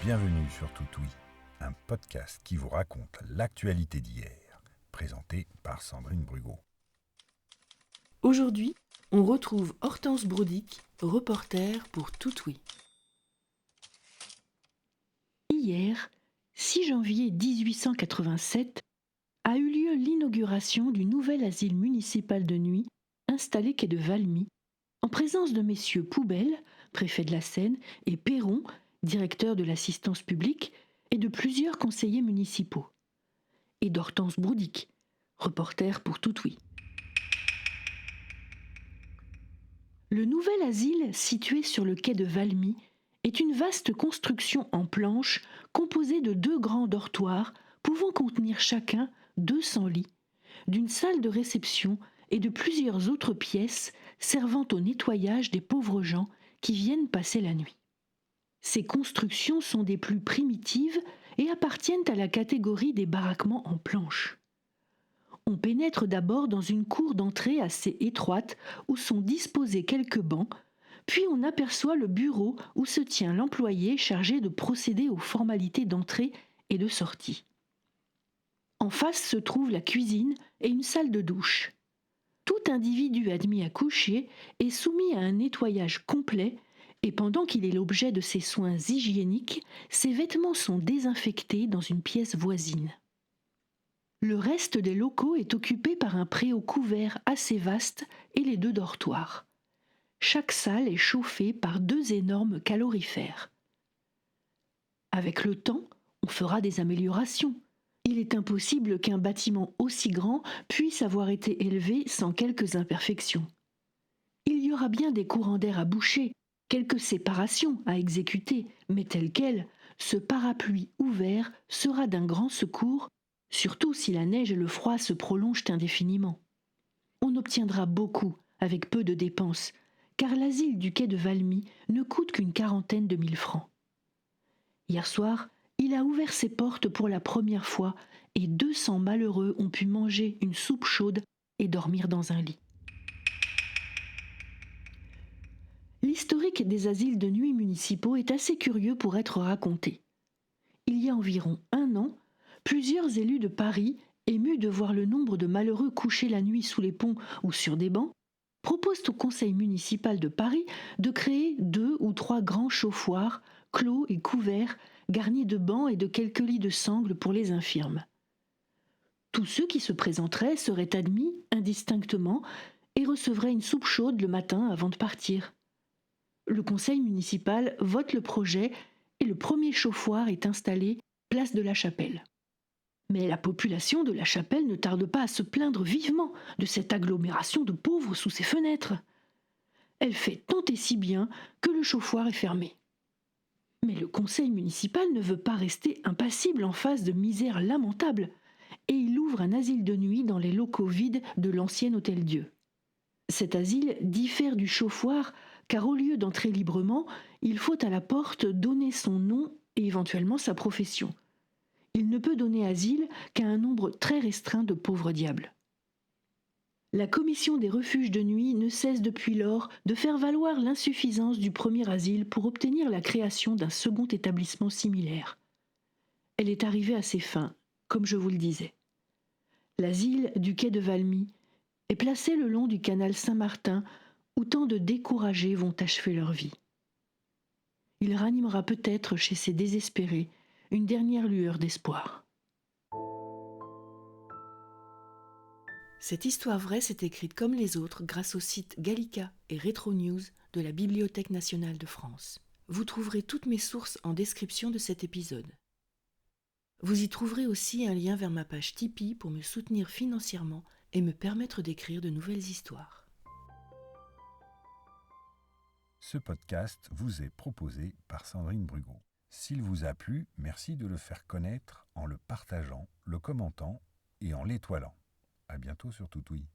Bienvenue sur Toutoui, un podcast qui vous raconte l'actualité d'hier, présenté par Sandrine Brugot. Aujourd'hui, on retrouve Hortense Brodick, reporter pour Toutoui. Hier, 6 janvier 1887, a eu lieu l'inauguration du nouvel asile municipal de nuit installé quai de Valmy, en présence de messieurs Poubelle, préfet de la Seine, et Perron, directeur de l'assistance publique, et de plusieurs conseillers municipaux, et d'Hortense Brodick, reporter pour Toutoui. Le nouvel asile, situé sur le quai de Valmy, est une vaste construction en planches composée de 2 grands dortoirs pouvant contenir chacun 200 lits, d'une salle de réception et de plusieurs autres pièces servant au nettoyage des pauvres gens qui viennent passer la nuit. Ces constructions sont des plus primitives et appartiennent à la catégorie des baraquements en planches. On pénètre d'abord dans une cour d'entrée assez étroite où sont disposés quelques bancs, puis on aperçoit le bureau où se tient l'employé chargé de procéder aux formalités d'entrée et de sortie. En face se trouve la cuisine et une salle de douche. Tout individu admis à coucher est soumis à un nettoyage complet et pendant qu'il est l'objet de ses soins hygiéniques, ses vêtements sont désinfectés dans une pièce voisine. Le reste des locaux est occupé par un préau couvert assez vaste et les 2 dortoirs. Chaque salle est chauffée par 2 énormes calorifères. Avec le temps, on fera des améliorations. Il est impossible qu'un bâtiment aussi grand puisse avoir été élevé sans quelques imperfections. Il y aura bien des courants d'air à boucher, quelques séparations à exécuter, mais tel quel, ce parapluie ouvert sera d'un grand secours, surtout si la neige et le froid se prolongent indéfiniment. On obtiendra beaucoup avec peu de dépenses, car l'asile du quai de Valmy ne coûte qu'une 40aine de 1000 francs. Hier soir, il a ouvert ses portes pour la première fois et 200 malheureux ont pu manger une soupe chaude et dormir dans un lit. L'historique des asiles de nuit municipaux est assez curieux pour être raconté. Il y a environ 1 an, plusieurs élus de Paris, émus de voir le nombre de malheureux couchés la nuit sous les ponts ou sur des bancs, proposent au conseil municipal de Paris de créer 2 ou 3 grands chauffoirs, clos et couverts, garnis de bancs et de quelques lits de sangle pour les infirmes. Tous ceux qui se présenteraient seraient admis indistinctement et recevraient une soupe chaude le matin avant de partir. Le conseil municipal vote le projet et le premier chauffoir est installé place de la Chapelle. Mais la population de la Chapelle ne tarde pas à se plaindre vivement de cette agglomération de pauvres sous ses fenêtres. Elle fait tant et si bien que le chauffoir est fermé. Mais le conseil municipal ne veut pas rester impassible en face de misères lamentables et il ouvre un asile de nuit dans les locaux vides de l'ancien Hôtel-Dieu. Cet asile diffère du chauffoir car au lieu d'entrer librement, il faut à la porte donner son nom et éventuellement sa profession. Il ne peut donner asile qu'à un nombre très restreint de pauvres diables. La commission des refuges de nuit ne cesse depuis lors de faire valoir l'insuffisance du premier asile pour obtenir la création d'un second établissement similaire. Elle est arrivée à ses fins, comme je vous le disais. L'asile du quai de Valmy est placé le long du canal Saint-Martin où tant de découragés vont achever leur vie. Il ranimera peut-être chez ces désespérés une dernière lueur d'espoir. Cette histoire vraie s'est écrite comme les autres grâce aux sites Gallica et Retro News de la Bibliothèque nationale de France. Vous trouverez toutes mes sources en description de cet épisode. Vous y trouverez aussi un lien vers ma page Tipeee pour me soutenir financièrement et me permettre d'écrire de nouvelles histoires. Ce podcast vous est proposé par Sandrine Brugot. S'il vous a plu, merci de le faire connaître en le partageant, le commentant et en l'étoilant. À bientôt sur Toutoui.